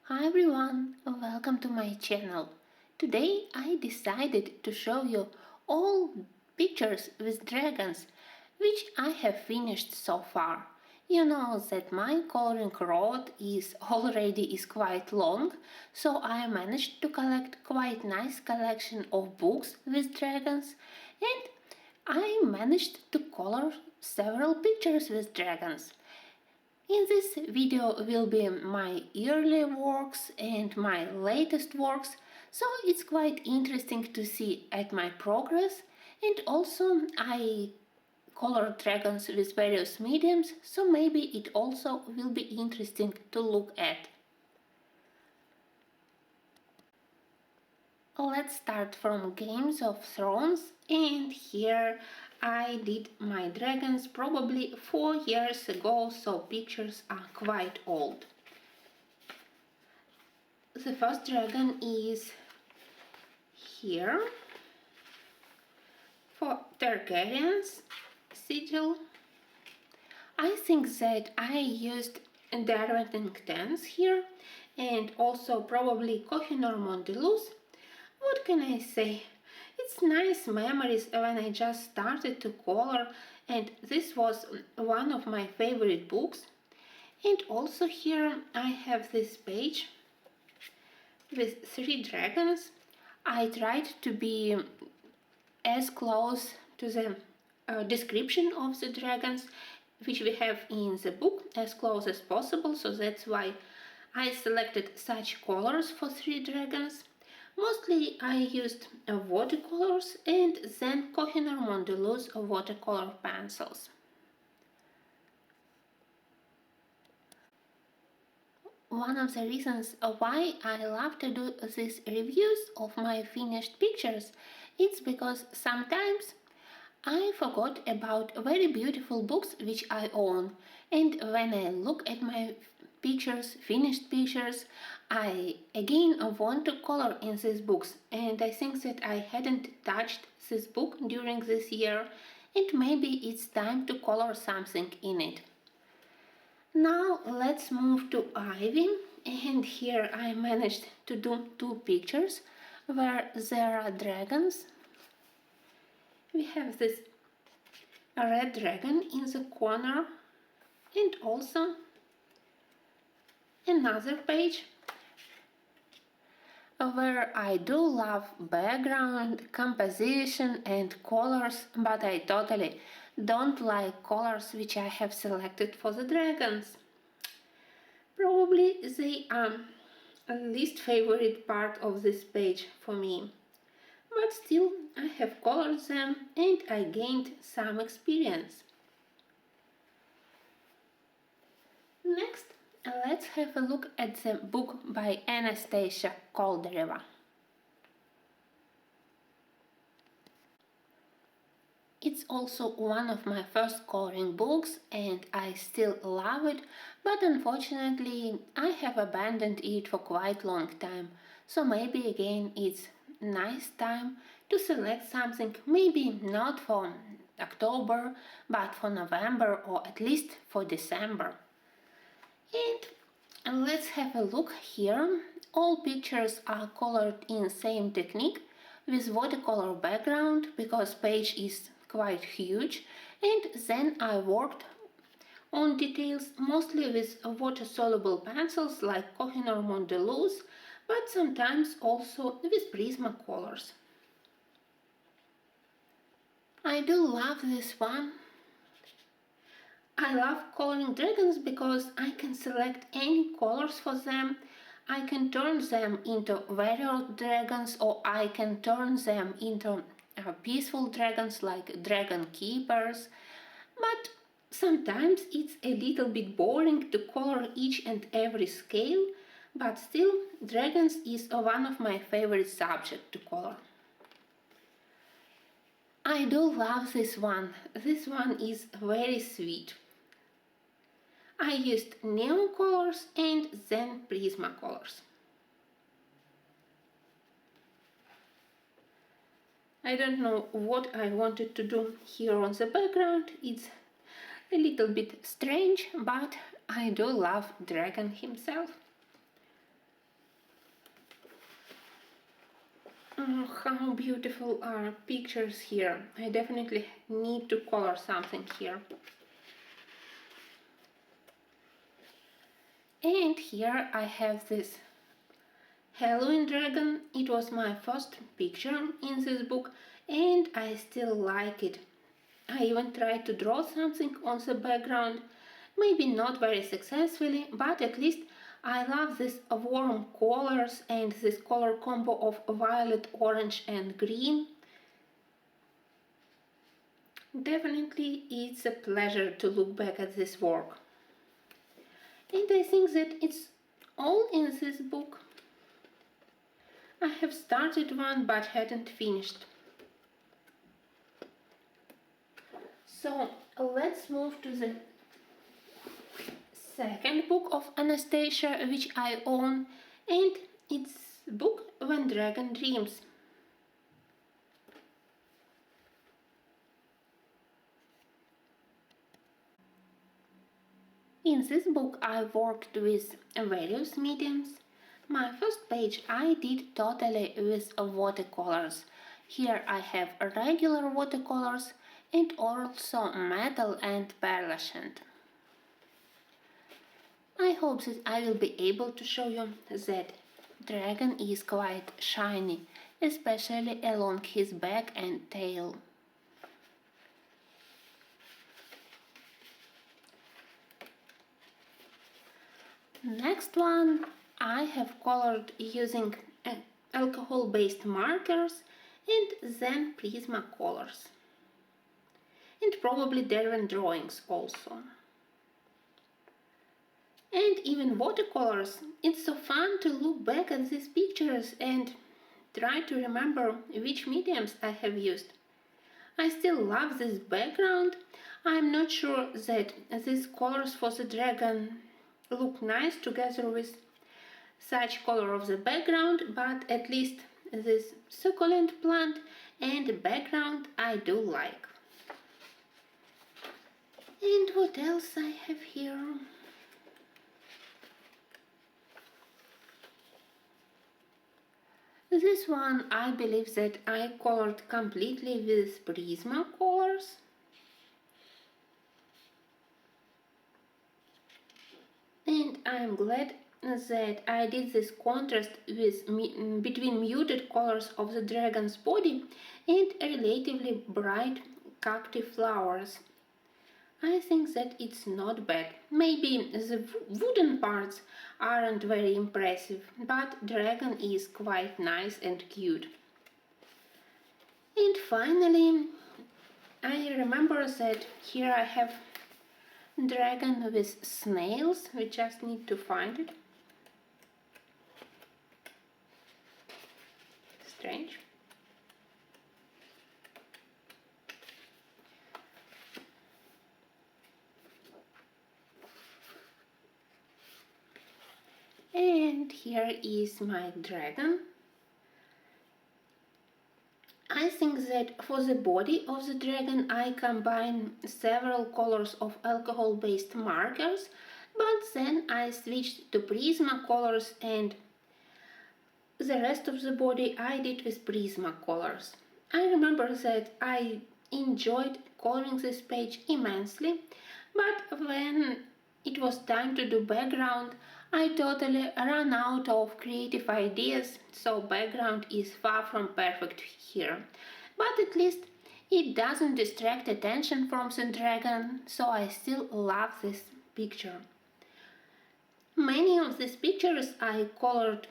Hi everyone, welcome to my channel. Today I decided to show you all pictures with dragons which I have finished so far. You know that my coloring road is quite long, so I managed to collect quite nice collection of books with dragons, and I managed to color several pictures with dragons. In this video will be my early works and my latest works, so it's quite interesting to see at my progress, and also I color dragons with various mediums, so maybe it also will be interesting to look at. Let's start from Games of Thrones, and here I did my dragons probably 4 years ago, so pictures are quite old. The first dragon is here for Targaryen's sigil. I think that I used Darwin Tens here and also probably Kohinoor Mondeluz. What can I say? It's nice memories when I just started to color, and this was one of my favorite books. And also here I have this page with 3 dragons. I tried to be as close to the description of the dragons which we have in the book as close as possible, so that's why I selected such colors for 3 dragons. Mostly I used watercolors and then Kohinoor Mondeluz watercolor pencils. One of the reasons why I love to do these reviews of my finished pictures is because sometimes I forgot about very beautiful books which I own, and when I look at my finished pictures, I again want to color in these books, and I think that I hadn't touched this book during this year, and maybe it's time to color something in it. Now let's move to Ravine, and here I managed to do 2 pictures where there are dragons. We have this red dragon in the corner and also another page where I do love background, composition and colors, but I totally don't like colors which I have selected for the dragons. Probably they are least favorite part of this page for me. But still, I have colored them and I gained some experience. Next, let's have a look at the book by Anastasia Caldereva. It's also one of my first coloring books and I still love it, but unfortunately I have abandoned it for quite a long time, so maybe again it's nice time to select something, maybe not for October, but for November or at least for December. And let's have a look here. All pictures are colored in same technique with watercolor background because page is quite huge, and then I worked on details mostly with water-soluble pencils like Kohinoor Mondeluz, but sometimes also with Prismacolors. I do love this one. I love coloring dragons because I can select any colors for them. I can turn them into warrior dragons, or I can turn them into peaceful dragons like dragon keepers. But sometimes it's a little bit boring to color each and every scale, but still dragons is one of my favorite subjects to color. I do love this one. This one is very sweet. I used neon colors and then Prismacolors. I don't know what I wanted to do here on the background. It's a little bit strange, but I do love Dragon himself. how beautiful are pictures here. I definitely need to color something here. And here I have this Halloween dragon. It was my first picture in this book and I still like it. I even tried to draw something on the background, maybe not very successfully, but at least I love these warm colors and this color combo of violet, orange and green. Definitely it's a pleasure to look back at this work. And I think that it's all in this book. I have started one but hadn't finished. So let's move to the second book of Anastasia which I own, and it's book When Dragon Dreams. In this book I worked with various mediums. My first page I did totally with watercolors. Here I have regular watercolors and also metal and pearlescent. I hope that I will be able to show you that dragon is quite shiny, especially along his back and tail. Next one I have colored using alcohol-based markers and then Prismacolors. And probably Derwent drawings also. And even watercolors. It's so fun to look back at these pictures and try to remember which mediums I have used. I still love this background. I'm not sure that these colors for the dragon look nice together with such color of the background, but at least this succulent plant and background I do like. And what else I have here? This one I believe that I colored completely with Prismacolors. And I'm glad that I did this contrast between muted colors of the dragon's body and relatively bright cacti flowers. I think that it's not bad. Maybe the wooden parts aren't very impressive, but dragon is quite nice and cute. And finally, I remember that here I have dragon with snails. We just need to find it. Strange. And here is my dragon. I think that for the body of the dragon I combine several colors of alcohol-based markers, but then I switched to Prismacolors and the rest of the body I did with Prismacolors. I remember that I enjoyed coloring this page immensely, but when it was time to do background, I totally ran out of creative ideas, so background is far from perfect here. But at least it doesn't distract attention from the dragon, so I still love this picture. Many of these pictures I colored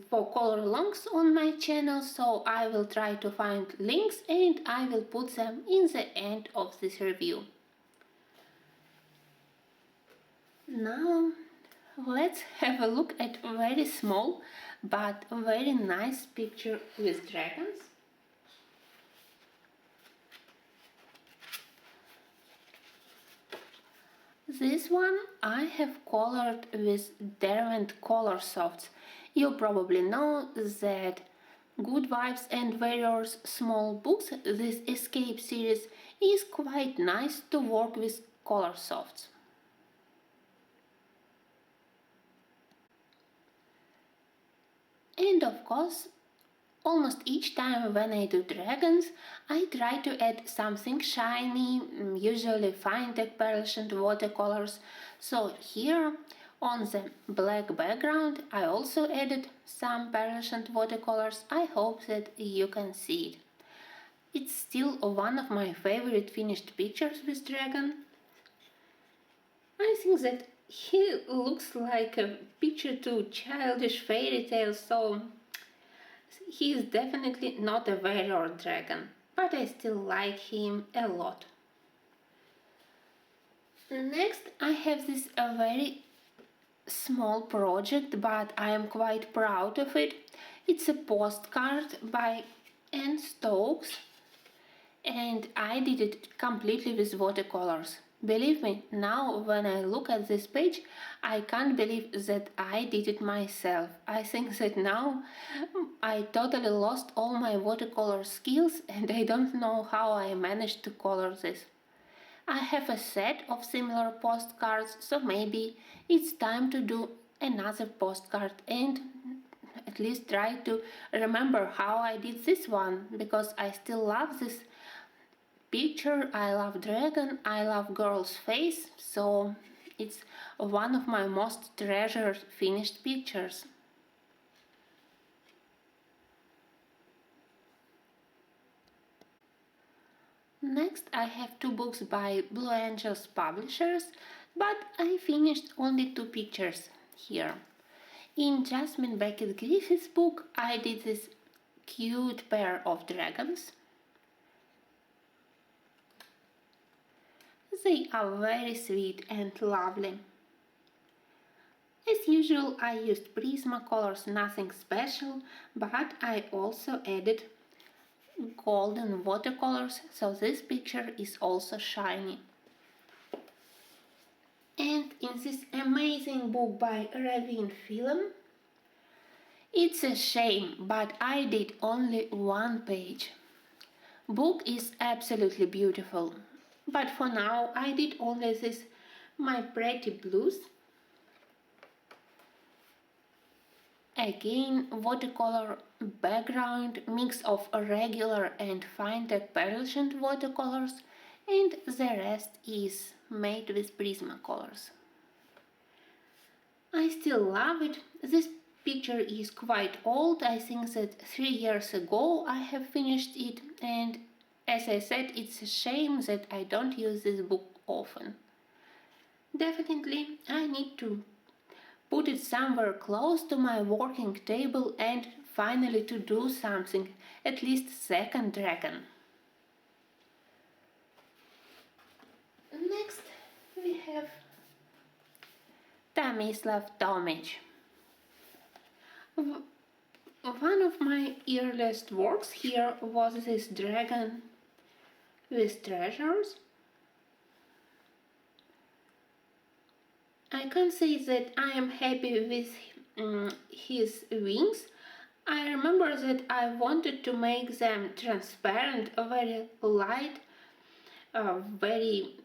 for color alongs on my channel, so I will try to find links and I will put them in the end of this review. Now let's have a look at a very small but very nice picture with dragons. This one I have colored with Derwent Color Softs. You probably know that Good Vibes and Warriors small books, this Escape series, is quite nice to work with color softs. And of course, almost each time when I do dragons, I try to add something shiny, usually fine pearlescent watercolors. So here on the black background I also added some pearlescent watercolors. I hope that you can see it. It's still one of my favorite finished pictures with dragon. I think that he looks like a picture to childish fairy tales, so he is definitely not a very old dragon, but I still like him a lot. Next I have this a very small project, but I am quite proud of it. It's a postcard by Anne Stokes, and I did it completely with watercolors. Believe me, now when I look at this page, I can't believe that I did it myself. I think that now I totally lost all my watercolor skills and I don't know how I managed to color this. I have a set of similar postcards, so maybe it's time to do another postcard and at least try to remember how I did this one, because I still love this picture. I love dragon, I love girl's face, so it's one of my most treasured finished pictures. Next I have two books by Blue Angels Publishers, but I finished only two pictures here. In Jasmine Beckett Griffith's book I did this cute pair of dragons. They are very sweet and lovely. As usual, I used Prismacolors, nothing special, but I also added golden watercolors, so this picture is also shiny. And in this amazing book by Ravine film, it's a shame, but I did only one page. Book is absolutely beautiful. But for now I did only this My Pretty Blues. Again, watercolor background, mix of regular and fine pearlescent watercolors, and the rest is made with Prismacolors. I still love it. This picture is quite old. I think that 3 years ago I have finished it, and as I said, it's a shame that I don't use this book often. Definitely I need to put it somewhere close to my working table and finally to do something, at least second dragon. Next we have Tomislav Tomic. One of my earliest works here was this dragon with treasures. I can't say that I am happy with his wings. I remember that I wanted to make them transparent, very light, very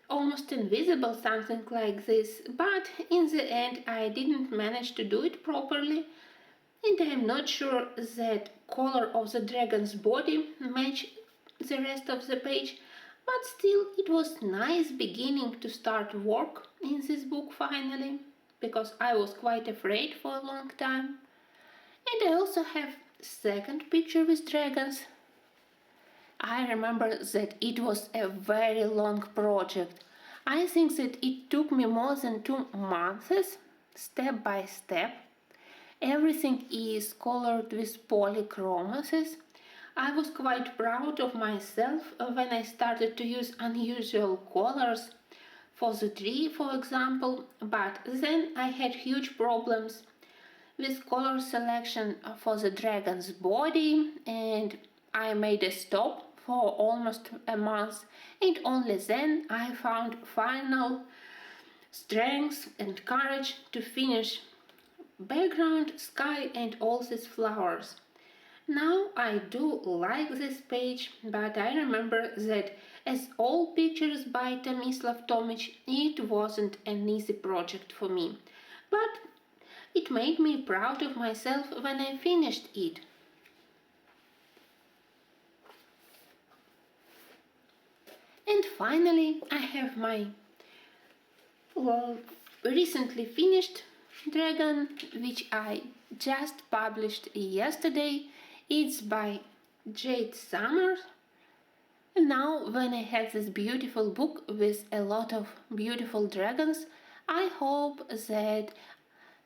almost invisible, something like this, but in the end I didn't manage to do it properly, and I'm not sure that color of the dragon's body matched the rest of the page, but still it was nice beginning to start work in this book finally, because I was quite afraid for a long time. And I also have second picture with dragons. I remember that it was a very long project. I think that it took me more than 2 months, step by step. Everything is colored with polychromasis. I was quite proud of myself when I started to use unusual colors for the tree, for example, but then I had huge problems with color selection for the dragon's body, and I made a stop for almost a month, and only then I found final strength and courage to finish background, sky and all these flowers. Now I do like this page, but I remember that as all pictures by Tomislav Tomic, it wasn't an easy project for me. But It made me proud of myself when I finished it. And finally, I have my recently finished dragon, which I just published yesterday. It's by Jade Summers. And now, when I have this beautiful book with a lot of beautiful dragons, I hope that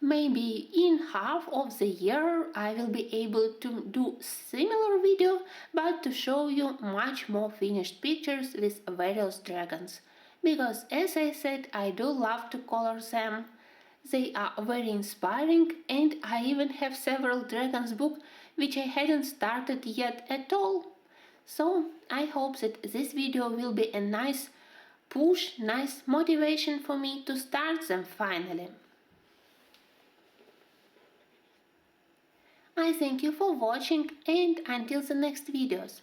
maybe in half of the year I will be able to do similar video, but to show you much more finished pictures with various dragons. Because as I said, I do love to color them. They are very inspiring, and I even have several dragons book which I hadn't started yet at all. So I hope that this video will be a nice push, nice motivation for me to start them finally. I thank you for watching, and until the next videos.